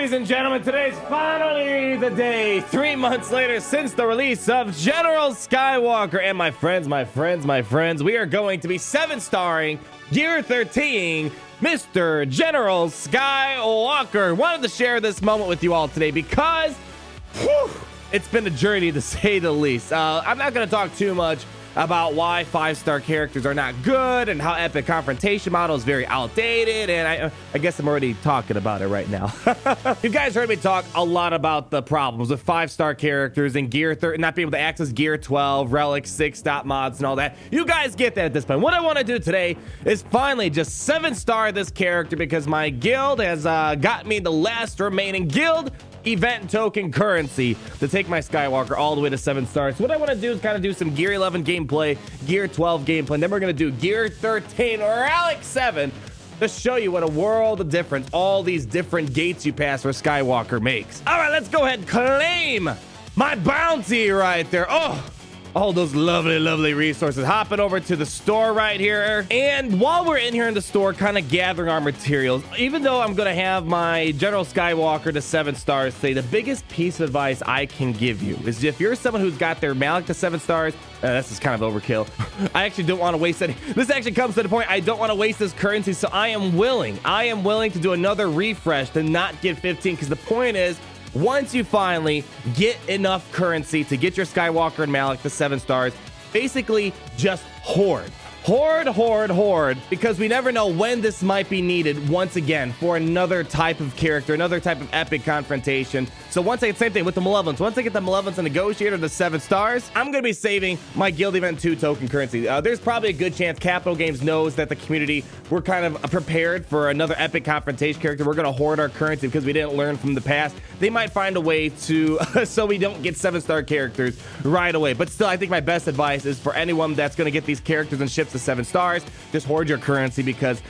Ladies and gentlemen, today's finally the day, 3 months later since the release of General Skywalker. And my friends, we are going to be 7-starring Gear 13, Mr. General Skywalker. Wanted to share this moment with you all today because it's been a journey to say the least. I'm not going to talk too much about why 5-star characters are not good and how epic confrontation model is very outdated, and I guess I'm already talking about it right now. You guys heard me talk a lot about the problems with 5-star characters and Gear 13 not being able to access Gear 12, Relic, 6 dot mods and all that. You guys get that at this point. What I want to do today is finally just 7-star this character because my guild has got me the last remaining guild event token currency to take my Skywalker all the way to 7 stars. So what I want to do is kind of do some Gear 11 gameplay, Gear 12 gameplay, and then we're going to do Gear 13 or Relic 7 to show you what a world of difference all these different gates you pass for Skywalker makes. All right, let's go ahead and claim my bounty right there. Oh, all those lovely resources. Hopping over to the store right here, and while we're in here in the store kind of gathering our materials, even though I'm gonna have my General Skywalker to 7 stars today, the biggest piece of advice I can give you is if you're someone who's got their Malik to 7 stars, this is kind of overkill. I actually don't want to waste any. This actually comes to the point I don't want to waste this currency, so I am willing to do another refresh to not get 15, because the point is, once you finally get enough currency to get your Skywalker and Malik to 7 stars, basically just hoard, because we never know when this might be needed once again for another type of character, another type of epic confrontation. So once I get, same thing with the Malevolence, once I get the Malevolence and Negotiator to 7 stars, I'm going to be saving my Guild Event 2 token currency. There's probably a good chance Capital Games knows that the community, we're kind of prepared for another epic confrontation character. We're going to hoard our currency because we didn't learn from the past. They might find a way to, so we don't get 7-star characters right away. But still, I think my best advice is for anyone that's going to get these characters and ships to 7 stars, just hoard your currency, because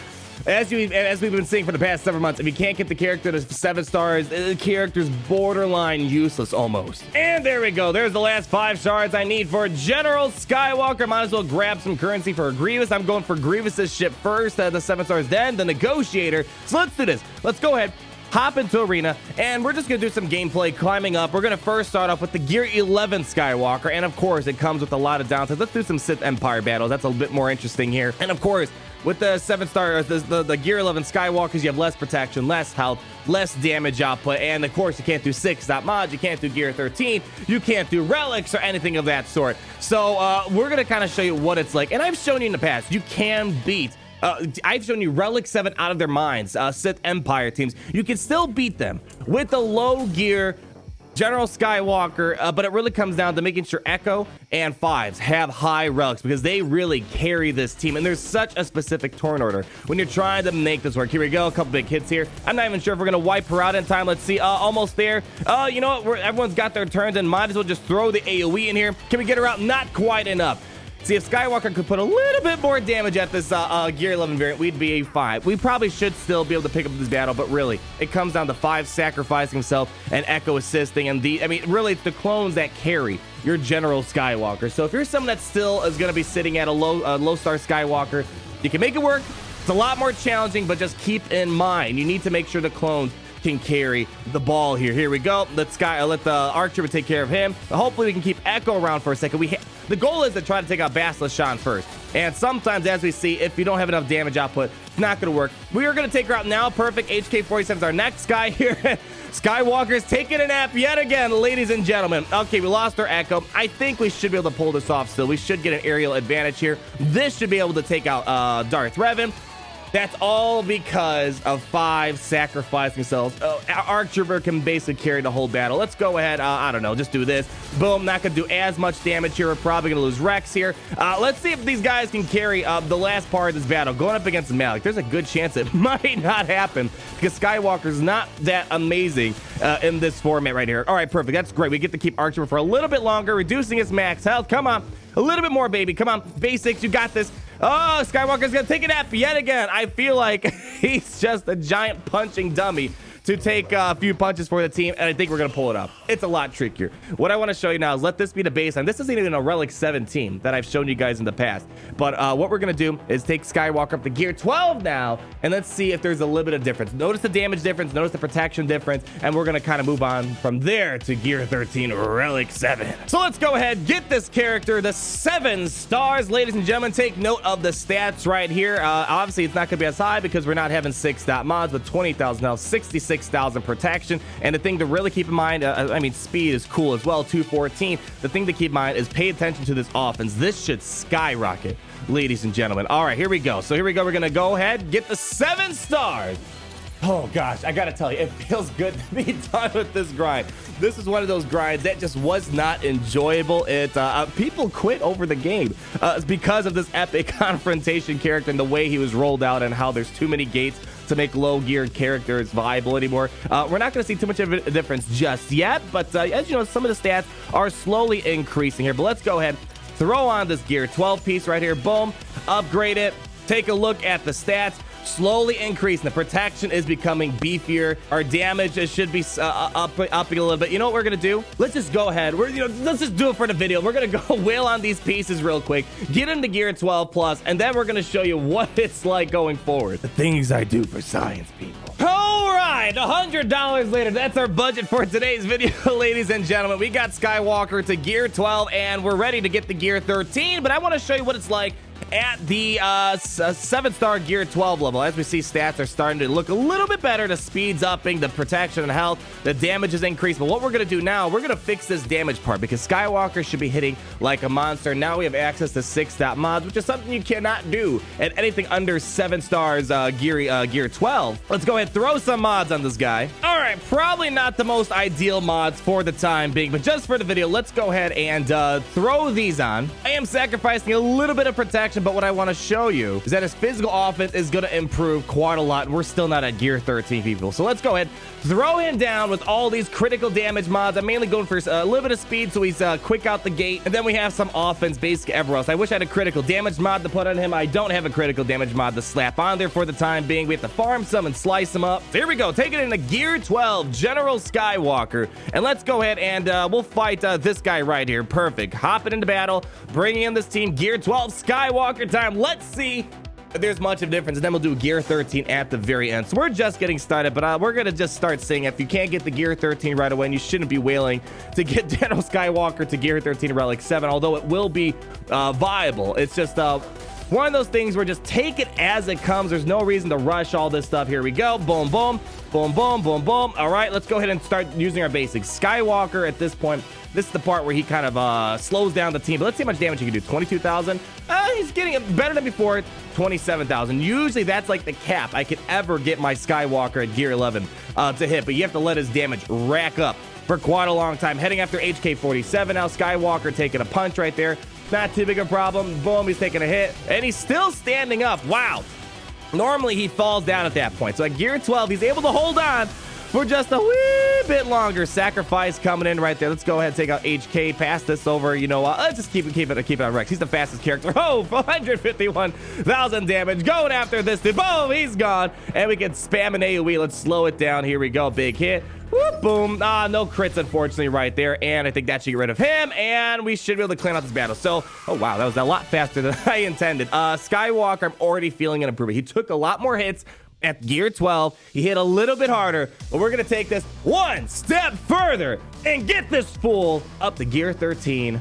as we've been seeing for the past several months, if you can't get the character to 7 stars, the character's borderline useless almost. And there we go. There's the last 5 shards I need for General Skywalker. Might as well grab some currency for Grievous. I'm going for Grievous's ship first, the 7 stars, then the Negotiator. So let's do this. Let's go ahead, hop into arena, and we're just gonna do some gameplay climbing up. We're gonna first start off with the Gear 11 Skywalker, and of course it comes with a lot of downsides. Let's do some Sith Empire battles. That's a bit more interesting here. And of course, with the 7-star, the Gear 11 Skywalkers, you have less protection, less health, less damage output, and of course you can't do 6 dot mods, you can't do Gear 13, you can't do relics or anything of that sort. So we're gonna kind of show you what it's like, and I've shown you in the past you can beat I've shown you Relic 7 out of their minds, Sith Empire teams. You can still beat them with the low gear General Skywalker, but it really comes down to making sure Echo and 5s have high relics, because they really carry this team, and there's such a specific turn order when you're trying to make this work. Here we go, a couple big hits here. I'm not even sure if we're gonna wipe her out in time. Let's see, almost there. You know what, everyone's got their turns, and might as well just throw the AoE in here. Can we get her out? Not quite enough. See, if Skywalker could put a little bit more damage at this Gear 11 variant, we'd be a 5. We probably should still be able to pick up this battle, but really, it comes down to 5 sacrificing himself and Echo assisting, and really, it's the clones that carry your General Skywalker. So if you're someone that still is going to be sitting at a low star Skywalker, you can make it work. It's a lot more challenging, but just keep in mind, you need to make sure the clones can carry the ball here. Here we go. Let the Archer take care of him. Hopefully we can keep Echo around for a second. The goal is to try to take out Bastila Shan first. And sometimes, as we see, if you don't have enough damage output, it's not going to work. We are going to take her out now. Perfect. HK-47 is our next guy here. Skywalker's taking a nap yet again, ladies and gentlemen. Okay, we lost our Echo. I think we should be able to pull this off still. We should get an aerial advantage here. This should be able to take out Darth Revan. That's all because of 5 sacrificing themselves. Archer can basically carry the whole battle. Let's go ahead. I don't know. Just do this. Boom. Not going to do as much damage here. We're probably going to lose Rex here. Let's see if these guys can carry the last part of this battle. Going up against Malik, there's a good chance it might not happen because Skywalker's not that amazing in this format right here. All right, perfect. That's great. We get to keep Archer for a little bit longer, reducing his max health. Come on. A little bit more, baby. Come on. Basics. You got this. Oh, Skywalker's gonna take a nap yet again. I feel like he's just a giant punching dummy to take a few punches for the team, and I think we're going to pull it up. It's a lot trickier. What I want to show you now is let this be the baseline. This isn't even a Relic 17 that I've shown you guys in the past, but what we're going to do is take Skywalker up to gear 12 now, and let's see if there's a little bit of difference. Notice the damage difference, notice the protection difference, and we're going to kind of move on from there to gear 13 Relic 7. So let's go ahead, get this character the 7 stars. Ladies and gentlemen, take note of the stats right here. Obviously, it's not going to be as high because we're not having 6 dot mods, but 20,000 health, 66,000 protection. And the thing to really keep in mind, I mean, speed is cool as well, 214. The thing to keep in mind is pay attention to this offense. This should skyrocket, ladies and gentlemen. All right, here we go. So here we go. We're going to go ahead, get the 7 stars. Oh gosh, I gotta tell you, it feels good to be done with this grind. This is one of those grinds that just was not enjoyable. People quit over the game because of this epic confrontation character and the way he was rolled out and how there's too many gates to make low geared characters viable anymore. We're not going to see too much of a difference just yet, but as you know, some of the stats are slowly increasing here. But let's go ahead, throw on this gear 12 piece right here. Boom, upgrade it. Take a look at the stats. Slowly increasing. The protection is becoming beefier. Our damage should be upping a little bit. You know what we're gonna do? Let's just go ahead. Let's just do it for the video. We're gonna go whale on these pieces real quick, get into gear 12 plus, and then we're gonna show you what it's like going forward. The things I do for science, people. All right, $100 later. That's our budget for today's video, ladies and gentlemen. We got Skywalker to gear 12, and we're ready to get the gear 13. But I want to show you what it's like at the 7-star gear 12 level. As we see, stats are starting to look a little bit better. The speed's upping, the protection and health, the damage is increased. But what we're going to do now, we're going to fix this damage part because Skywalker should be hitting like a monster. Now we have access to 6 dot mods, which is something you cannot do at anything under 7 stars gear 12. Let's go ahead and throw some mods on this guy. All right, probably not the most ideal mods for the time being, but just for the video, let's go ahead and throw these on. I am sacrificing a little bit of protection, but what I want to show you is that his physical offense is going to improve quite a lot, and we're still not at gear 13, people. So let's go ahead, throw him down with all these critical damage mods. I'm mainly going for a little bit of speed, so he's quick out the gate, and then we have some offense basic everywhere else. I wish I had a critical damage mod to put on him. I don't have a critical damage mod to slap on there for the time being. We have to farm some and slice them up. So here we go, taking it into gear 12, General Skywalker, and let's go ahead and we'll fight this guy right here. Perfect. Hopping into battle, bringing in this team, gear 12 Skywalker time. Let's see if there's much of a difference, and then we'll do gear 13 at the very end. So we're just getting started, but we're gonna just start seeing if you can't get the gear 13 right away, and you shouldn't be wailing to get General Skywalker to gear 13 Relic 7, although it will be viable. It's just one of those things where just take it as it comes. There's no reason to rush all this stuff. Here we go. Boom, boom, boom, boom, boom, boom. All right, let's go ahead and start using our basics. Skywalker at this point, this is the part where he kind of slows down the team. But let's see how much damage he can do. 22,000. He's getting it better than before. 27,000. Usually that's like the cap I could ever get my Skywalker at gear 11 to hit. But you have to let his damage rack up for quite a long time. Heading after HK-47 now. Skywalker taking a punch right there. Not too big a problem. Boom, he's taking a hit. And he's still standing up. Wow. Normally he falls down at that point. So at gear 12, he's able to hold on for just a wee bit longer. Sacrifice coming in right there. Let's go ahead and take out HK. Pass this over. You know, let's just keep it on Rex. He's the fastest character. Oh, 451,000 damage. Going after this dude. Boom, he's gone. And we can spam an AoE. Let's slow it down. Here we go. Big hit. Whoop, boom. No crits, unfortunately, right there. And I think that should get rid of him. And we should be able to clean out this battle. So, oh, wow, that was a lot faster than I intended. Skywalker, I'm already feeling an improvement. He took a lot more hits at gear 12. He hit a little bit harder, but we're going to take this one step further and get this fool up to gear 13.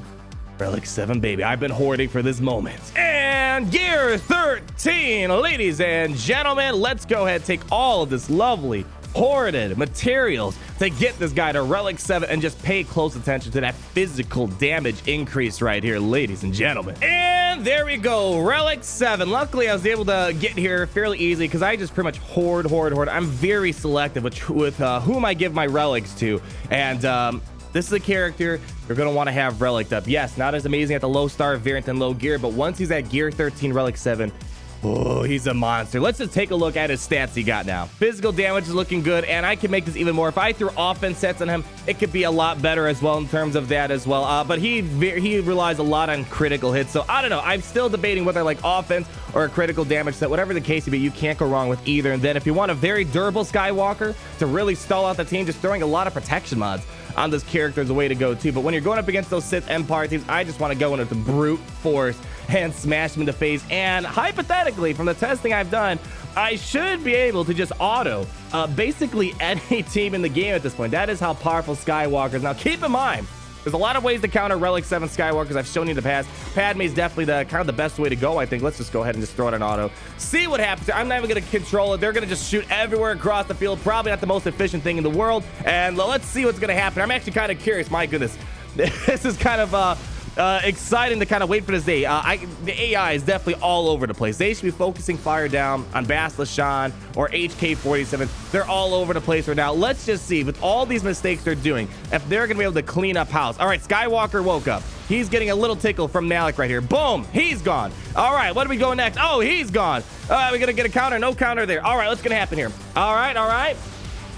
Relic 7, baby. I've been hoarding for this moment. And gear 13, ladies and gentlemen, let's go ahead and take all of this lovely hoarded materials to get this guy to Relic 7 and just pay close attention to that physical damage increase right here, ladies and gentlemen. And there we go, Relic 7. Luckily, I was able to get here fairly easily because I just pretty much hoard. I'm very selective with whom I give my relics to. And this is a character you're going to want to have reliced up. Yes, not as amazing at the low star variant and low gear, but once he's at gear 13 Relic 7, oh, he's a monster. Let's just take a look at his stats he got now. Physical damage is looking good, and I can make this even more. If I threw offense sets on him, it could be a lot better as well in terms of that as well. But he relies a lot on critical hits, so I don't know. I'm still debating whether I like offense or a critical damage set, whatever the case may be, you can't go wrong with either. And then if you want a very durable Skywalker to really stall out the team, just throwing a lot of protection mods on this character is the way to go too. But when you're going up against those Sith Empire teams, I just want to go in with the brute force and smash them in the face. And hypothetically, from the testing I've done, I should be able to just auto basically any team in the game at this point. That is how powerful Skywalker is. Now, keep in mind, there's a lot of ways to counter Relic 7 Skywalkers. I've shown you in the past. Padme is definitely the kind of the best way to go, I think. Let's just go ahead and just throw it in auto. See what happens. I'm not even going to control it. They're going to just shoot everywhere across the field. Probably not the most efficient thing in the world. And let's see what's going to happen. I'm actually kind of curious. My goodness. This is kind of exciting to kind of wait for this day. The AI is definitely all over the place. They should be focusing fire down on Battlejuice or HK-47. They're all over the place right now. Let's just see, with all these mistakes they're doing, if they're going to be able to clean up house. All right, Skywalker woke up. He's getting a little tickle from Malik right here. Boom, he's gone. All right, what do we go next? Oh, he's gone. We're going to get a counter. No counter there. All right, what's going to happen here? All right, all right.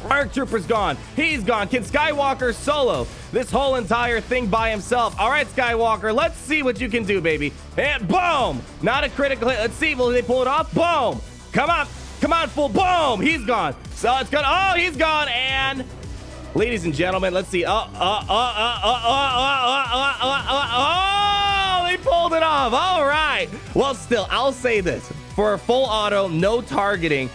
Arc Trooper's gone. He's gone. Can Skywalker solo this whole entire thing by himself? All right, Skywalker, let's see what you can do, baby. And boom! Not a critical hit. Let's see. Will they pull it off? Boom! Come on. Come on, fool. Boom! He's gone. So it's good. Oh, he's gone. And ladies and gentlemen, let's see. They pulled it off. All right. Well, still, I'll say this. For a full auto, no targeting,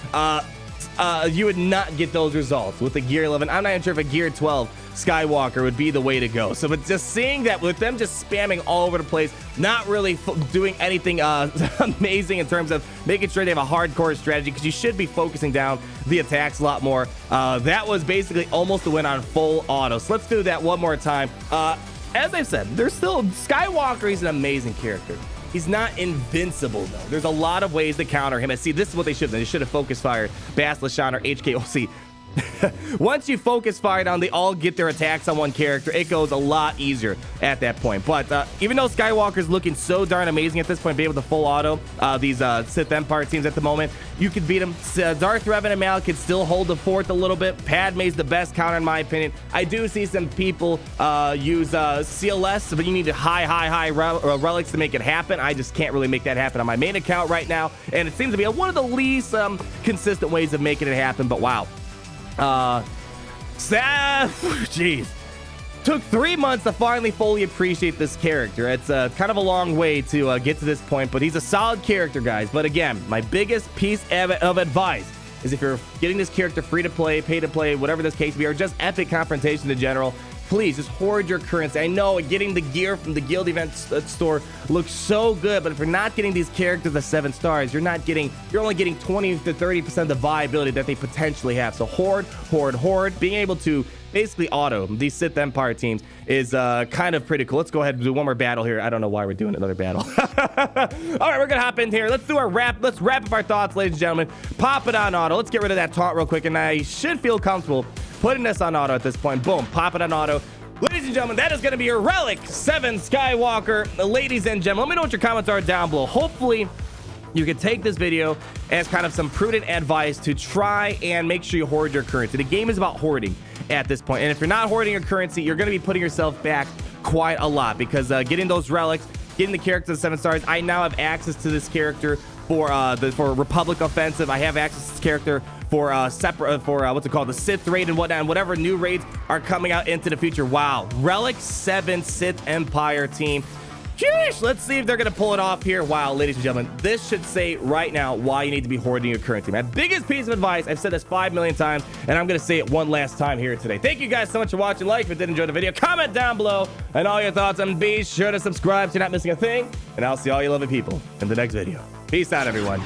you would not get those results with the Gear 11. I'm not even sure if a Gear 12 Skywalker would be the way to go. So, but just seeing that with them just spamming all over the place, not really doing anything amazing in terms of making sure they have a hardcore strategy, because you should be focusing down the attacks a lot more. That was basically almost a win on full auto. So let's do that one more time. As I've said, there's still Skywalker. He's an amazing character. He's not invincible, though. There's a lot of ways to counter him. And see, this is what they should have done. They should have focus fired Battlejuice or HK. Oh, see, once you focus fire down, they all get their attacks on one character. It goes a lot easier at that point. But even though Skywalker's looking so darn amazing at this point, being able to full auto these Sith Empire teams at the moment, you could beat them. Darth Revan and Mal could still hold the fort a little bit. Padme's the best counter, in my opinion. I do see some people use CLS, but you need high relics to make it happen. I just can't really make that happen on my main account right now. And it seems to be one of the least consistent ways of making it happen. But wow. Jeez. Took 3 months to finally fully appreciate this character. It's kind of a long way to get to this point, but he's a solid character, guys. But again, my biggest piece of advice is if you're getting this character free to play, pay to play, whatever this case be, or just epic confrontation in general, please just hoard your currency. I know getting the gear from the guild event store looks so good, but if you're not getting these characters at 7 stars, you're only getting 20 to 30% of the viability that they potentially have. So hoard. Being able to basically auto these Sith Empire teams is kind of pretty cool. Let's go ahead and do one more battle here. I don't know why we're doing another battle. All right, we're gonna hop in here. Let's do our wrap. Let's wrap up our thoughts, ladies and gentlemen. Pop it on auto. Let's get rid of that taunt real quick, and I should feel comfortable putting this on auto at this point. Boom, pop it on auto. Ladies and gentlemen, that is going to be your Relic 7 Skywalker. Ladies and gentlemen, let me know what your comments are down below. Hopefully, you can take this video as kind of some prudent advice to try and make sure you hoard your currency. The game is about hoarding at this point. And if you're not hoarding your currency, you're going to be putting yourself back quite a lot, because getting those relics, getting the character to 7 stars, I now have access to this character for Republic Offensive. I have access to this character for what's it called, the Sith raid and whatnot, and whatever new raids are coming out into the future. Wow, Relic 7 Sith Empire team. Sheesh, let's see if they're gonna pull it off here. Wow, ladies and gentlemen, this should say right now why you need to be hoarding your currency. My biggest piece of advice, I've said this 5 million times, and I'm gonna say it one last time here today. Thank you guys so much for watching. Like if you did enjoy the video, comment down below and all your thoughts, and be sure to subscribe so you're not missing a thing. And I'll see all you lovely people in the next video. Peace out, everyone.